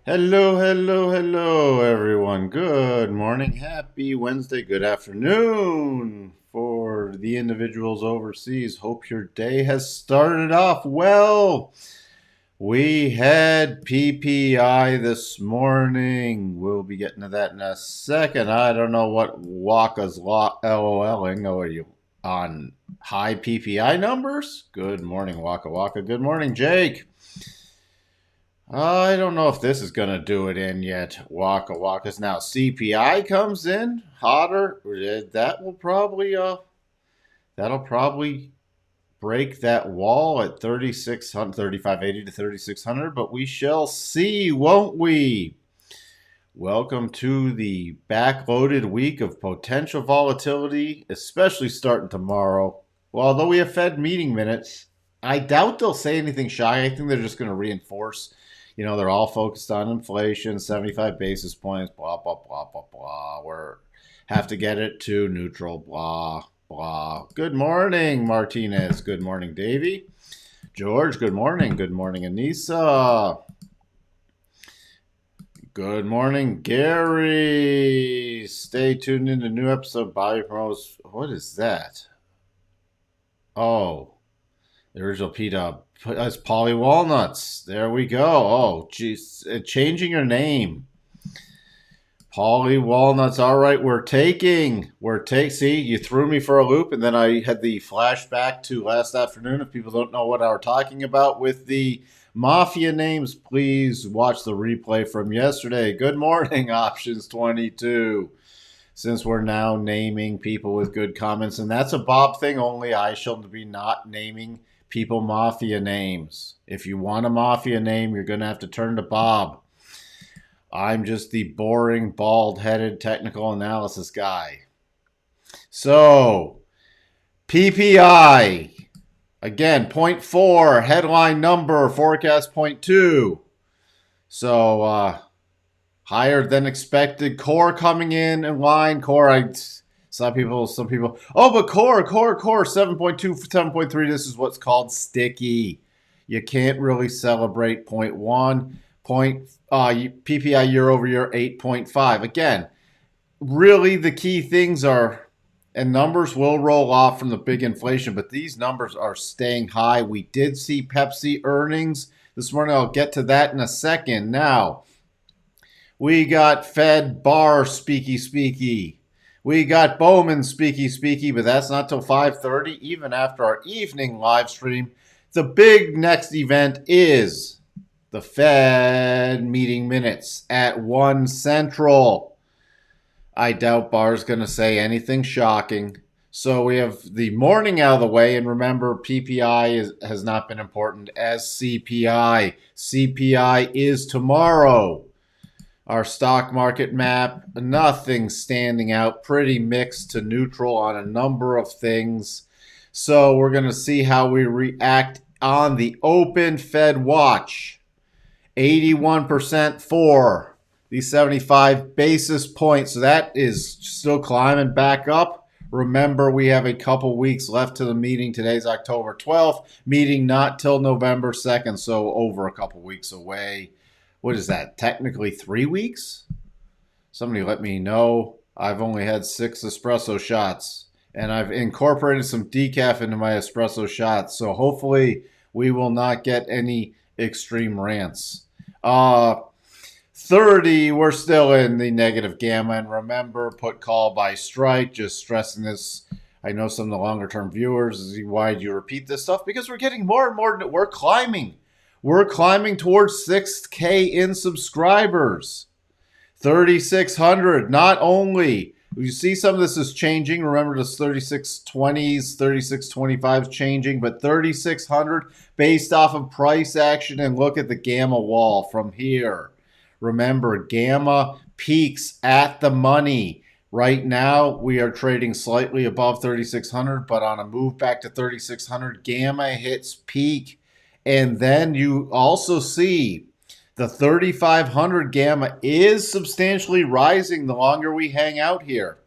Hello, hello, hello, everyone. Good morning, happy Wednesday, good afternoon for the individuals overseas. Hope your day has started off well. We had PPI this morning. We'll be getting to that in a second. I don't know what Waka's LOLing. Are you on high PPI numbers? Good morning, Waka Waka. Good morning, Jake. I don't know if this is going to do it in yet. Waka Waka's now CPI comes in hotter. That'll probably break that wall at 3600 3580 to 3600, but we shall see, won't we? Welcome to the backloaded week of potential volatility, especially starting tomorrow. Well, although we have Fed meeting minutes, I doubt they'll say anything shy. I think they're just going to reinforce. They're all focused on inflation, 75 basis points, blah, blah, blah, blah, blah. We have to get it to neutral, blah, blah. Good morning, Martinez. Good morning, Davey. George, good morning. Good morning, Anissa. Good morning, Gary. Stay tuned in to new episode. Bobby Promos. What is that? Oh, the original P-Dub. That's Polly Walnuts. There we go. Oh, geez. Changing your name. Polly Walnuts. All right, see, you threw me for a loop, and then I had the flashback to last afternoon. If people don't know what I was talking about with the Mafia names, please watch the replay from yesterday. Good morning, Options 22. Since we're now naming people with good comments, and that's a Bob thing only, I shall be not naming people Mafia names. If you want a Mafia name, you're going to have to turn to Bob. I'm just the boring, bald-headed technical analysis guy. So, PPI. Again, 0.4, headline number, forecast 0.2. So, higher than expected. Core coming in line. Core, some people, oh, but core, 7.2, 7.3. This is what's called sticky. You can't really celebrate 0.1. PPI year over year, 8.5. Again, really the key things are, and numbers will roll off from the big inflation, but these numbers are staying high. We did see Pepsi earnings this morning. I'll get to that in a second. Now, we got Fed Bar speaky. We got Bowman speaky, but that's not till 5:30, even after our evening live stream. The big next event is the Fed meeting minutes at 1 Central. I doubt Barr's going to say anything shocking. So we have the morning out of the way, and remember, PPI has not been important as CPI. CPI is tomorrow. Our stock market map, nothing standing out, pretty mixed to neutral on a number of things. So we're going to see how we react on the open Fed watch. 81% for the 75 basis points. So that is still climbing back up. Remember, we have a couple weeks left to the meeting. Today's October 12th. Meeting not till November 2nd, so over a couple weeks away. What is that? Technically 3 weeks? Somebody let me know. I've only had 6 espresso shots, and I've incorporated some decaf into my espresso shots. So hopefully we will not get any extreme rants. 30, we're still in the negative gamma. And remember, put call by strike. Just stressing this. I know some of the longer term viewers, why do you repeat this stuff? Because we're getting more and more. We're climbing. We're climbing towards 6K in subscribers. 3,600. Not only you see some of this is changing. Remember, this 3620s, 3625s changing, but 3,600 based off of price action. And look at the gamma wall from here. Remember, gamma peaks at the money. Right now, we are trading slightly above 3,600, but on a move back to 3,600, gamma hits peak. And then you also see the 3,500 gamma is substantially rising the longer we hang out here.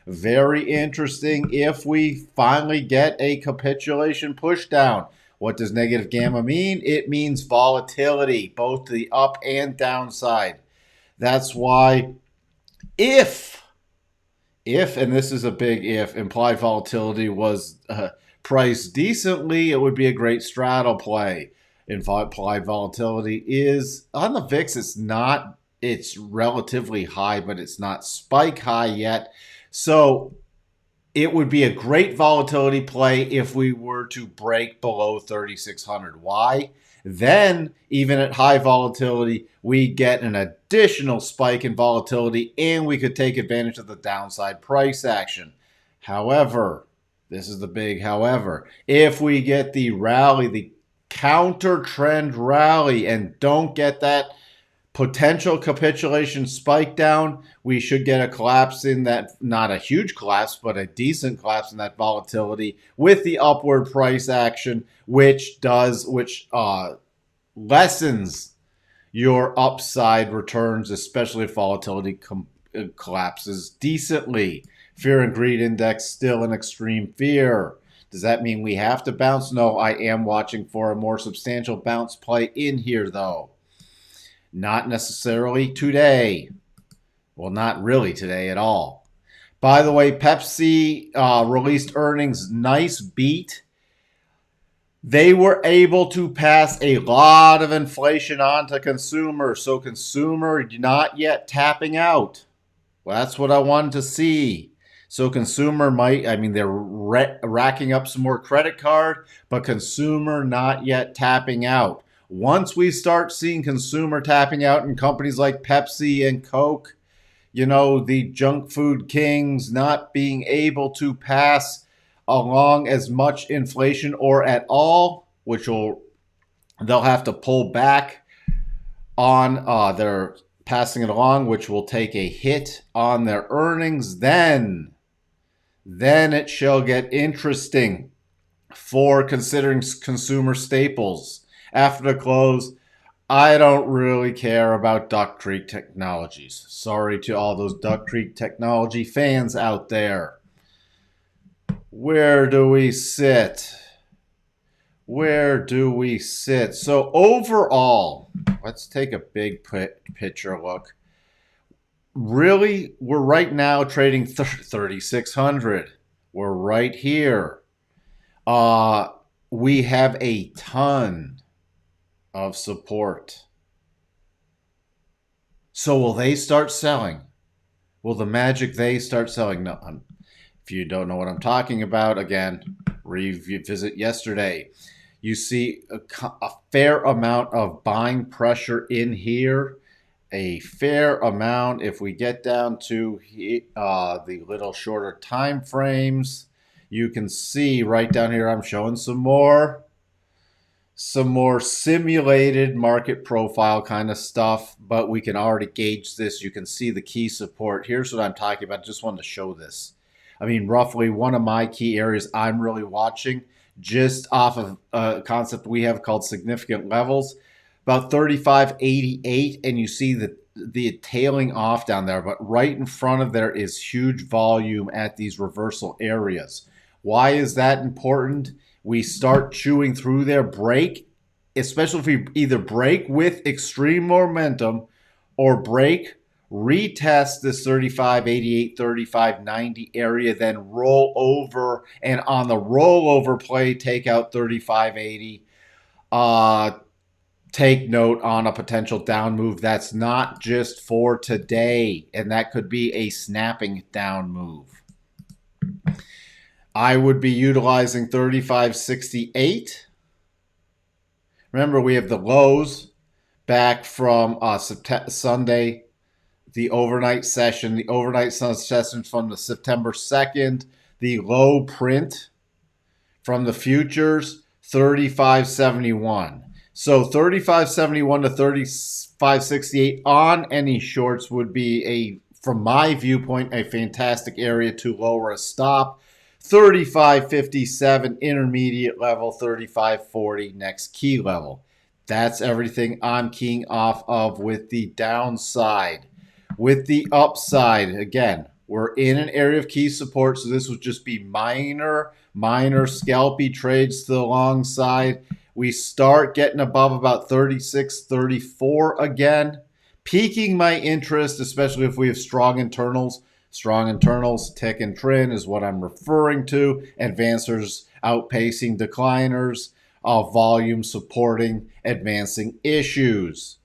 Very interesting if we finally get a capitulation pushdown. What does negative gamma mean? It means volatility, both the up and downside. That's why if, and this is a big if, implied volatility was priced decently, it would be a great straddle play. Implied volatility is, on the VIX, it's relatively high, but it's not spike high yet. So it would be a great volatility play if we were to break below 3,600. Why? Then, even at high volatility, we get an additional spike in volatility and we could take advantage of the downside price action. However, this is the big however, if we get the rally, the counter trend rally, and don't get that potential capitulation spike down, we should get a collapse in that, not a huge collapse, but a decent collapse in that volatility with the upward price action, which lessens your upside returns, especially if volatility collapses decently. Fear and greed index still in extreme fear. Does that mean we have to bounce? No, I am watching for a more substantial bounce play in here, though. Not necessarily today. Well, not really today at all. By the way, Pepsi released earnings. Nice beat. They were able to pass a lot of inflation on to consumers. So consumer not yet tapping out. Well, that's what I wanted to see. So consumer they're racking up some more credit card, but consumer not yet tapping out. Once we start seeing consumer tapping out in companies like Pepsi and Coke, the junk food kings not being able to pass along as much inflation or at all, they'll have to pull back on their passing it along, which will take a hit on their earnings, then it shall get interesting for considering consumer staples. After the close, I don't really care about Duck Creek Technologies. Sorry to all those Duck Creek Technology fans out there. Where do we sit? So overall, let's take a big picture look. Really, we're right now trading 3,600. We're right here. We have a ton of support. So will they start selling? Will the magic they start selling? No. If you don't know what I'm talking about, again, revisit yesterday. You see a fair amount of buying pressure in here. A fair amount. If we get down to the little shorter time frames, you can see right down here I'm showing some more simulated market profile kind of stuff, but we can already gauge this. You can see the key support. Here's what I'm talking about. Just wanted to show this. Roughly one of my key areas I'm really watching, just off of a concept we have called significant levels, about 35.88, and you see the tailing off down there, but right in front of there is huge volume at these reversal areas. Why is that important? We start chewing through their break, especially if we either break with extreme momentum or retest this 35.88, 35.90 area, then roll over, and on the rollover play, take out 35.80. Take note on a potential down move. That's not just for today, and that could be a snapping down move. I would be utilizing 35.68. Remember, we have the lows back from Sunday, the overnight session. The overnight session from the September 2nd. The low print from the futures, 35.71. So 35.71 to 35.68 on any shorts would be, from my viewpoint, a fantastic area to lower a stop. 35.57 intermediate level, 35.40 next key level. That's everything I'm keying off of with the downside. With the upside, again, We're in an area of key support, so this would just be minor scalpy trades to the long side. We start getting above about 36, 34 again, piquing my interest, especially if we have strong internals. Strong internals, tick and trend is what I'm referring to. Advancers outpacing decliners, volume supporting advancing issues.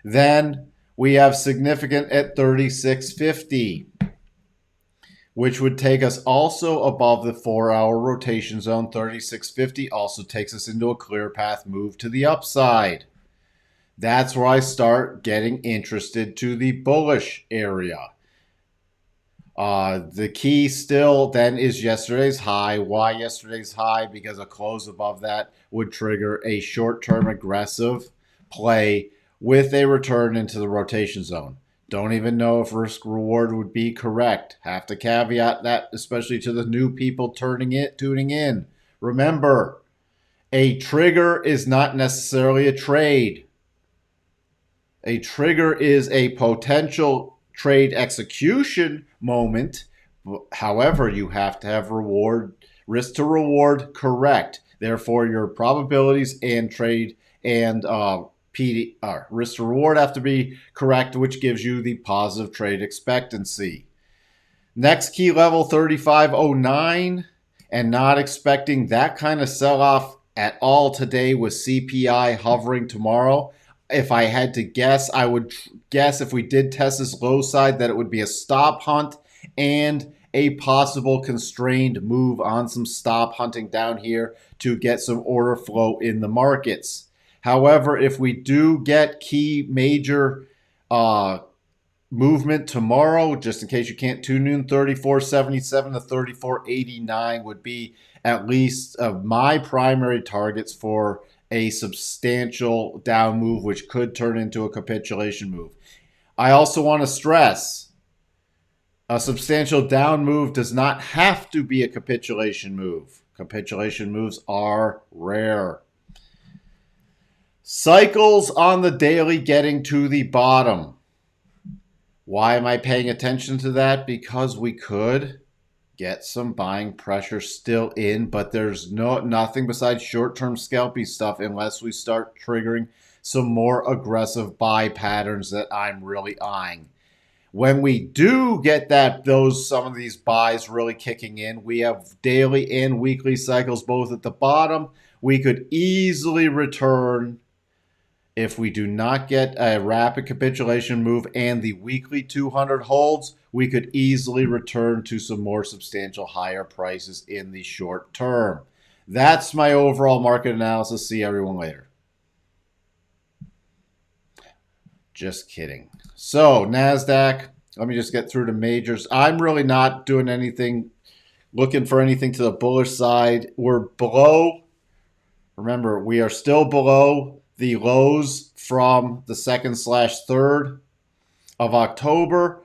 Then we have significant at 36.50, which would take us also above the 4-hour rotation zone. 36.50 also takes us into a clear path move to the upside. That's where I start getting interested to the bullish area. The key still then is yesterday's high. Why yesterday's high? Because a close above that would trigger a short-term aggressive play with a return into the rotation zone. Don't even know if risk reward would be correct. Have to caveat that, especially to the new people tuning in. Remember, a trigger is not necessarily a trade. A trigger is a potential trade execution moment. However, you have to have risk to reward correct. Therefore, your probabilities and trade and risk to reward have to be correct, which gives you the positive trade expectancy. Next key level 3509, and not expecting that kind of sell-off at all today with CPI hovering tomorrow. If I had to guess, I would guess if we did test this low side that it would be a stop hunt and a possible constrained move on some stop hunting down here to get some order flow in the markets. However, if we do get key major movement tomorrow, just in case you can't tune in, 34.77 to 34.89 would be at least my primary targets for a substantial down move, which could turn into a capitulation move. I also want to stress a substantial down move does not have to be a capitulation move. Capitulation moves are rare. Cycles on the daily getting to the bottom. Why am I paying attention to that? Because we could get some buying pressure still in, but there's nothing besides short-term scalpy stuff unless we start triggering some more aggressive buy patterns that I'm really eyeing. When we do get some of these buys really kicking in, we have daily and weekly cycles both at the bottom. We could easily return, if we do not get a rapid capitulation move and the weekly 200 holds, we could easily return to some more substantial higher prices in the short term. That's my overall market analysis. See everyone later. Just kidding. So NASDAQ, let me just get through the majors. I'm really not doing anything, looking for anything to the bullish side. We're below. Remember, we are still below the lows from the 2nd/3rd of October.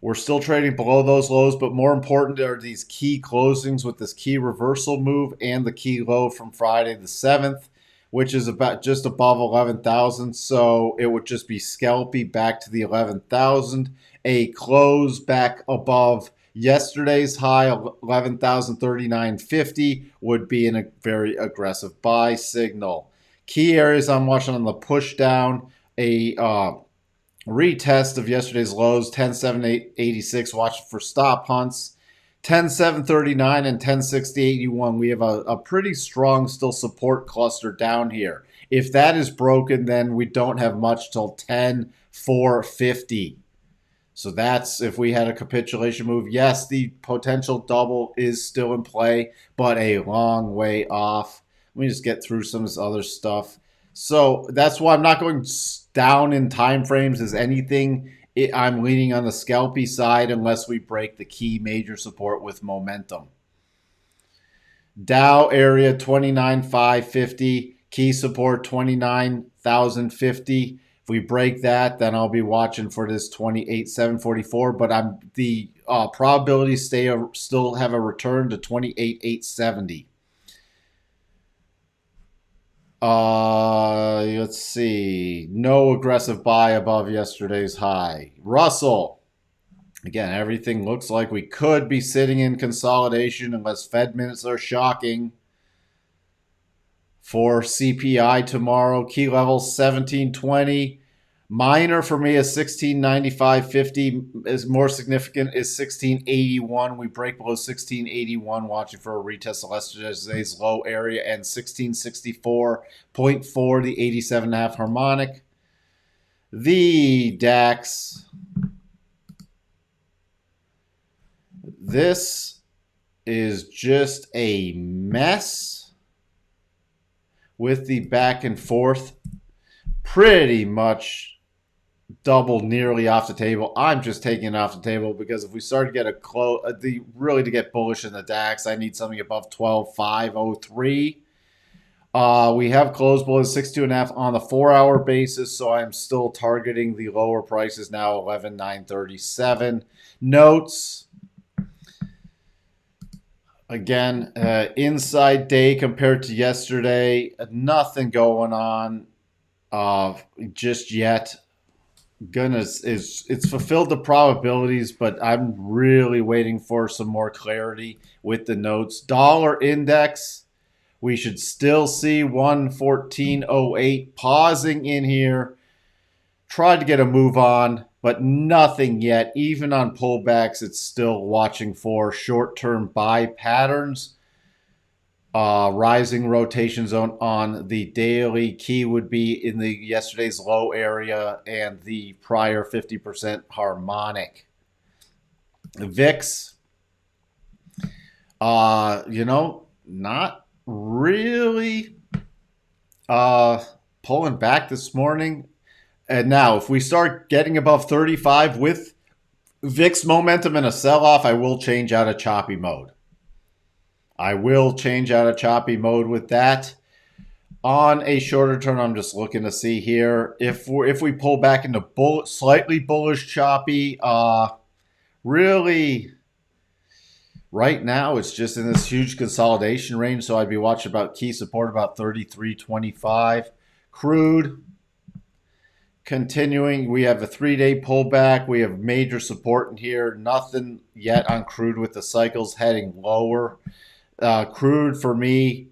We're still trading below those lows, but more important are these key closings with this key reversal move and the key low from Friday the 7th, which is about just above 11,000. So it would just be scalpy back to the 11,000. A close back above yesterday's high of 11,039.50 would be a very aggressive buy signal. Key areas I'm watching on the push down, a retest of yesterday's lows, 10.786, watching for stop hunts, 10.739 and 10.6081. We have a pretty strong still support cluster down here. If that is broken, then we don't have much till 10.450. So that's if we had a capitulation move. Yes, the potential double is still in play, but a long way off. Let me just get through some of this other stuff. So that's why I'm not going down in time frames as anything. I'm leaning on the scalpy side unless we break the key major support with momentum. Dow area 29,550, key support 29,050. If we break that, then I'll be watching for this 28,744. But the probability still have a return to 28,870. Let's see. No aggressive buy above yesterday's high. Russell. Again, everything looks like we could be sitting in consolidation unless Fed minutes are shocking. For CPI tomorrow, key level 1720. Minor for me is 1695.50. Is more significant is 1681. We break below 1681, watching for a retest of yesterday's low area, and 1664.4, the 87.5 harmonic. The DAX. This is just a mess with the back and forth. Pretty much double nearly off the table. I'm just taking it off the table because if we start to get a close, really to get bullish in the DAX, I need something above 12,503. We have closed below 62.5 on the 4-hour basis, so I'm still targeting the lower prices now, 11,937. Notes. Again, inside day compared to yesterday. Nothing going on just yet. Goodness, it's fulfilled the probabilities, but I'm really waiting for some more clarity with the notes. Dollar index, we should still see 114.08 pausing in here. Tried to get a move on, but nothing yet. Even on pullbacks, it's still watching for short-term buy patterns. Rising rotation zone on the daily. Key would be in the yesterday's low area and the prior 50% harmonic. VIX, not really pulling back this morning. And now, if we start getting above 35 with VIX momentum and a sell-off, I will change out of choppy mode. With that. On a shorter term, I'm just looking to see here if we pull back into slightly bullish choppy. Really, right now it's just in this huge consolidation range, so I'd be watching about key support about 33.25. Crude continuing. We have a 3-day pullback. We have major support in here. Nothing yet on crude with the cycles heading lower. Crude for me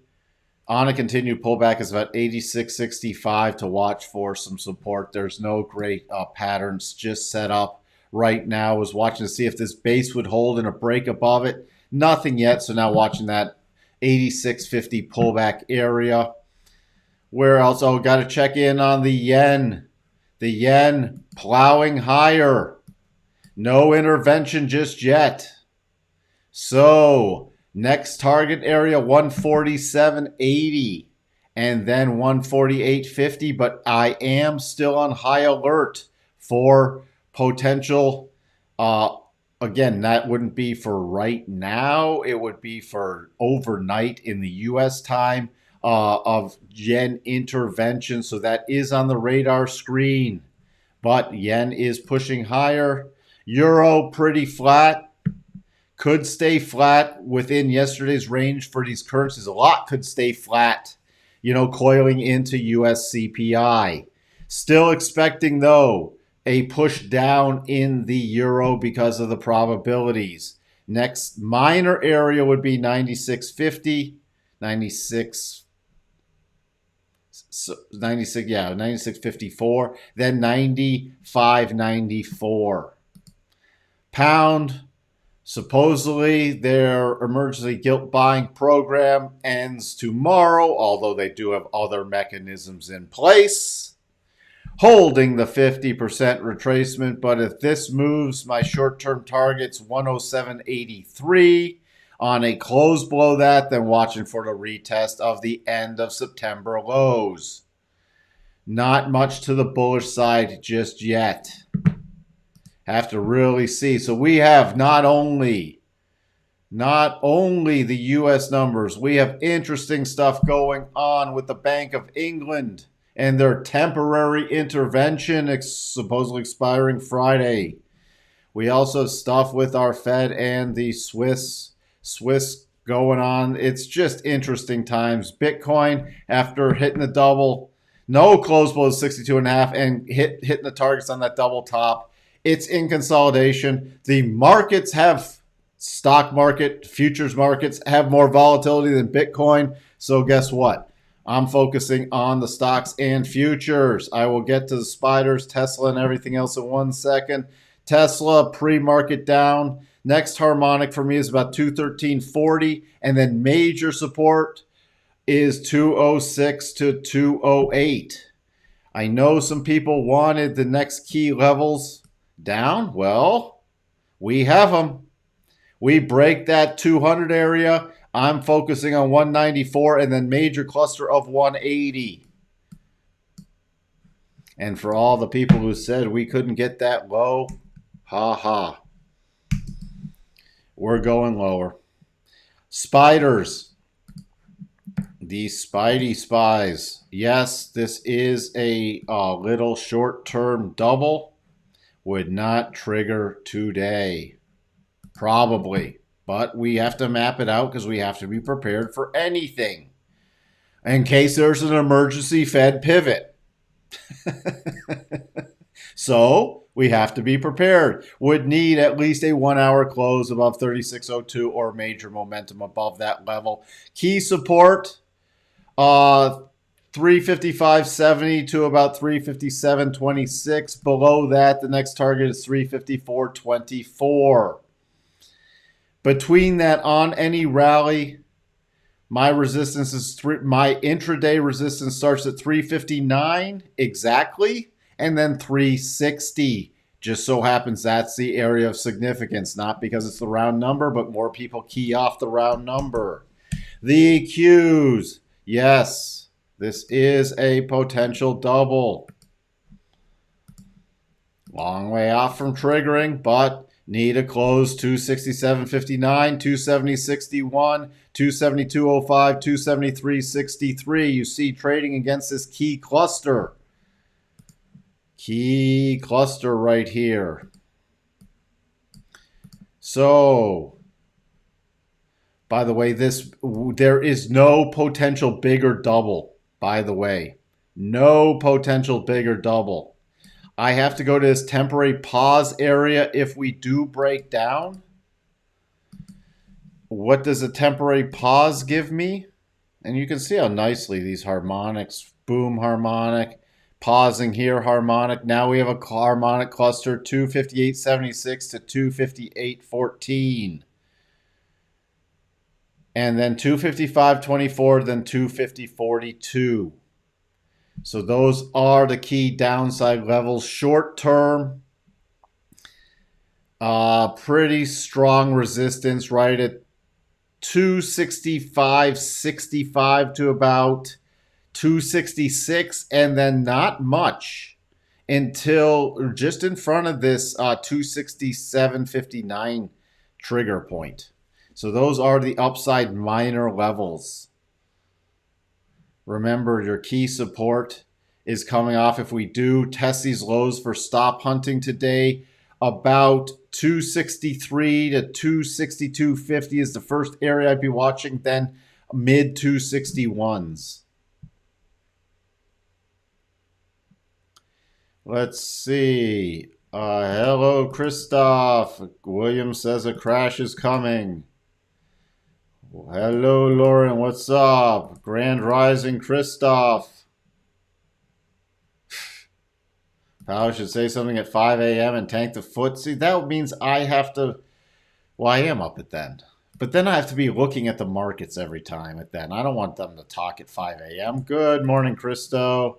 on a continued pullback is about 86.65 to watch for some support. There's no great patterns just set up right now. I was watching to see if this base would hold in a break above it. Nothing yet. So now watching that 86.50 pullback area. Where else? Oh, got to check in on the yen. The yen plowing higher. No intervention just yet. So next target area 147.80 and then 148.50, but I am still on high alert for potential. Again, that wouldn't be for right now. It would be for overnight in the U.S. time of yen intervention. So that is on the radar screen, but yen is pushing higher. Euro pretty flat. Could stay flat within yesterday's range for these currencies. A lot could stay flat, coiling into US CPI. Still expecting, though, a push down in the euro because of the probabilities. Next minor area would be 96.50, 96.54, then 95.94. Pound. Supposedly, their emergency gilt buying program ends tomorrow, although they do have other mechanisms in place, holding the 50% retracement. But if this moves, my short-term target's 107.83. On a close below that, then watching for the retest of the end of September lows. Not much to the bullish side just yet. Have to really see. So we have not only the U.S. numbers, we have interesting stuff going on with the Bank of England and their temporary intervention supposedly expiring Friday. We also have stuff with our Fed and the Swiss going on. It's just interesting times. Bitcoin, after hitting the double, no close below 62.5 and hitting the targets on that double top, It's in consolidation. The markets have, stock market, futures markets have more volatility than Bitcoin. So guess what? I'm focusing on the stocks and futures. I will get to the spiders, Tesla, and everything else in 1 second. Tesla pre-market down. Next harmonic for me is about 213.40, and then major support is 206 to 208. I know some people wanted the next key levels down. Well, we have them. We break that 200 area. I'm focusing on 194 and then major cluster of 180. And for all the people who said we couldn't get that low, ha ha. We're going lower. Spiders. The Spidey Spies. Yes, this is a little short-term double. Would not trigger today. Probably. But we have to map it out because we have to be prepared for anything. In case there's an emergency Fed pivot. So we have to be prepared. Would need at least a 1 hour close above 36.02 or major momentum above that level. Key support, 355.70 to about 357.26. Below that, the next target is 354.24. Between that, on any rally, my resistance is my intraday resistance starts at 359 exactly, and then 360. Just so happens that's the area of significance, not because it's the round number, but more people key off the round number. The Qs, yes, this is a potential double. Long way off from triggering, but need a close 267.59, 270.61, 272.05, 273.63. You see trading against this key cluster. Key cluster right here. So, by the way, there is no potential bigger double, by the way. No potential bigger double. I have to go to this temporary pause area if we do break down. What does a temporary pause give me? And you can see how nicely these harmonics, boom harmonic, pausing here harmonic. Now we have a harmonic cluster 258.76 to 258.14. And then 255.24, then 250.42. So those are the key downside levels. Short term, pretty strong resistance right at 265.65 to about 266, and then not much until just in front of this 267.59 trigger point. So those are the upside minor levels. Remember, your key support is coming off. If we do test these lows for stop hunting today, about 263 to 262.50 is the first area I'd be watching, then mid 261s. Let's see. Hello, Christoph. William says a crash is coming. Hello, Lauren. What's up? Grand Rising, Christoph. Powell should say something at 5 a.m. and tank the FTSE. That means I have to... Well, I am up at then. But then I have to be looking at the markets every time at then. I don't want them to talk at 5 a.m. Good morning, Christo.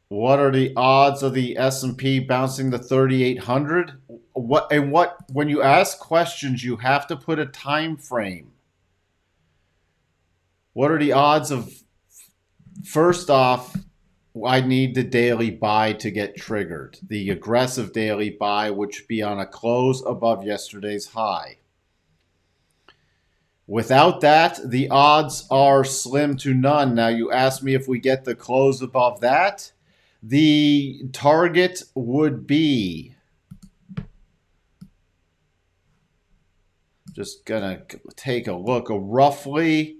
What are the odds of the S&P bouncing to 3,800? When you ask questions, you have to put a time frame. What are the odds of, first off, I need the daily buy to get triggered. The aggressive daily buy, which would be on a close above yesterday's high. Without that, the odds are slim to none. Now, you asked me if we get the close above that. The target would be, just gonna take a look, roughly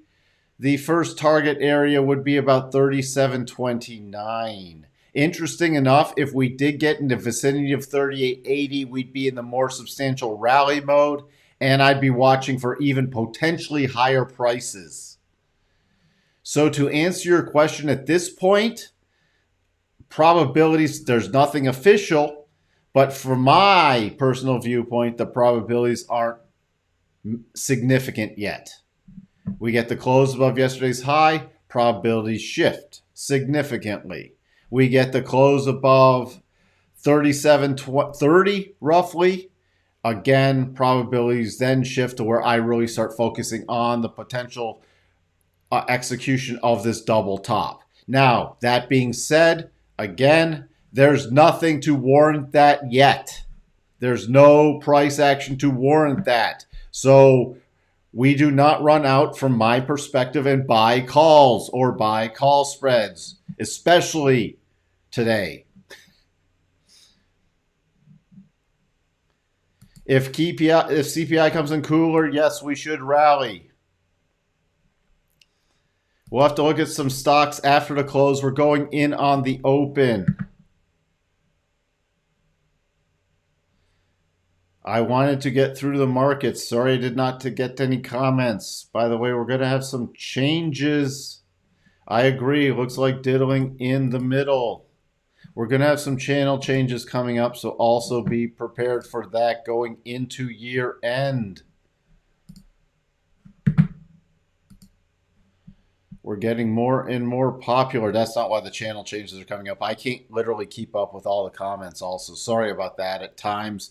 the first target area would be about 37.29. Interesting enough, if we did get in the vicinity of 38.80, we'd be in the more substantial rally mode, and I'd be watching for even potentially higher prices. So to answer your question at this point, probabilities, there's nothing official, but from my personal viewpoint, the probabilities aren't significant yet. We get the close above yesterday's high, probabilities shift significantly. We get the close above 37.30 roughly. Again, probabilities then shift to where I really start focusing on the potential execution of this double top. Now, that being said, again, there's nothing to warrant that yet. There's no price action to warrant that. So we do not run out, from my perspective, and buy calls or buy call spreads, especially today. If CPI comes in cooler, yes, we should rally. We'll have to look at some stocks after the close. We're going in on the open. I wanted to get through the markets. Sorry I did not to get any comments. By the way, we're going to have some changes. I agree. Looks like diddling in the middle. We're going to have some channel changes coming up, so also be prepared for that going into year end. We're getting more and more popular. That's not why the channel changes are coming up. I can't literally keep up with all the comments also. Sorry about that at times.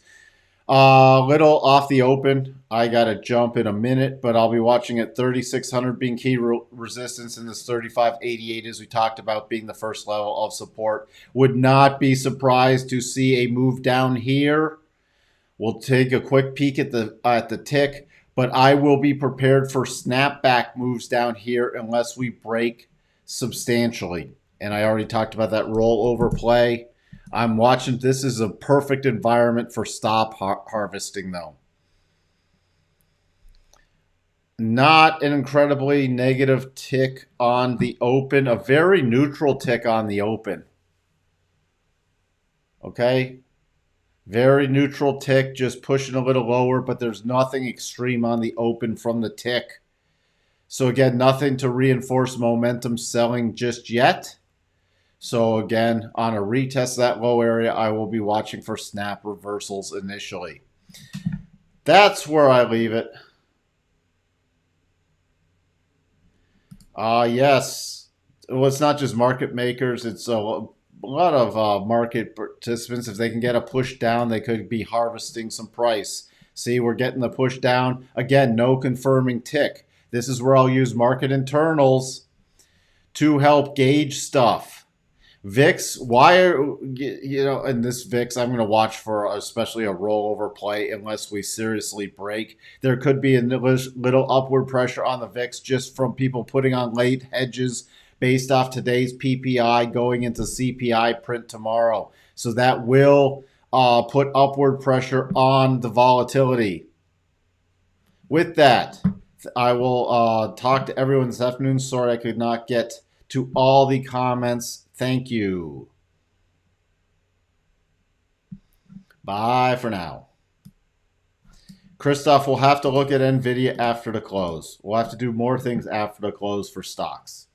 Little off the open. I got to jump in a minute, but I'll be watching at 3,600 being key resistance, and this 3,588, as we talked about, being the first level of support. Would not be surprised to see a move down here. We'll take a quick peek at the tick, but I will be prepared for snapback moves down here unless we break substantially. And I already talked about that rollover play. I'm watching. This is a perfect environment for stop harvesting, though. Not an incredibly negative tick on the open. A very neutral tick on the open. Okay? Very neutral tick, just pushing a little lower, but there's nothing extreme on the open from the tick. So again, nothing to reinforce momentum selling just yet. So again, on a retest of that low area, I will be watching for snap reversals initially. That's where I leave it. Yes. Well, it's not just market makers. It's a lot of market participants. If they can get a push down, they could be harvesting some price. See, we're getting the push down. Again, no confirming tick. This is where I'll use market internals to help gauge stuff. VIX, why are, in this VIX, I'm going to watch for especially a rollover play unless we seriously break. There could be a little upward pressure on the VIX just from people putting on late hedges based off today's PPI going into CPI print tomorrow. So that will put upward pressure on the volatility. With that, I will talk to everyone this afternoon. Sorry I could not get to all the comments. Thank you. Bye for now. Christoph, we'll have to look at NVIDIA after the close. We'll have to do more things after the close for stocks.